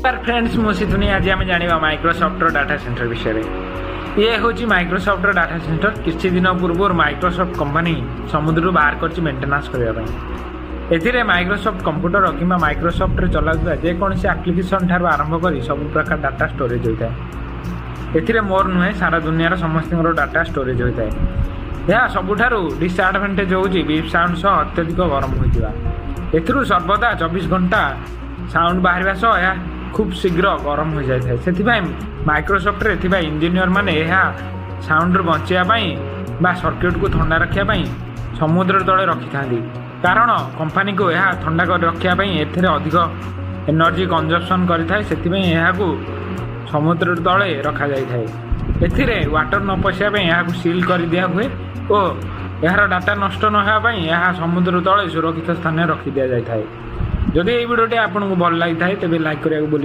Friends मुझे आज आम जाना माइक्रोसॉफ्ट डाटा सेंटर विषय ये हूँ माइक्रोसॉफ्ट डाटा सेंटर किसी दिन पूर्व माइक्रोसॉफ्ट कंपनी समुद्र बाहर कर मेंटेनांस करने माइक्रोसॉफ्ट कंप्यूटर कि माइक्रोसॉफ्ट चलाऊा जेकोसी आप्लिकेसन ठार आरंभ कर सब प्रकार डाटा स्टोरेज होता है। ए मोर नुहे सारा दुनिया समस्त डाटा स्टोरेज होता है। यह सबुठारु डिसएडवांटेज हूँ बीप साउंड सह अत्यधिक गरम होता सर्वदा 24 घंटा साउंड बाहर सह यह खूब शीघ्र गरम हो जाए से माइक्रोसॉफ्ट इंजीनियर माने साउंड बचाई सर्किट को ठंडा रखापी समुद्र तले रखि था कारण कंपनी को यह ठंडा कर रखापी अधिक एनर्जी कंजप्शन करता है समुद्र तले रखा जाए वाटर न पशिया यहाँ सील कर दिया हुए और यार डाटा नष्ट नहापी यह समुद्र तले सुरक्षित स्थान रखी दि जाए। जदि ये वीडियोटी आपको भल लगी था तेज लाइक करा।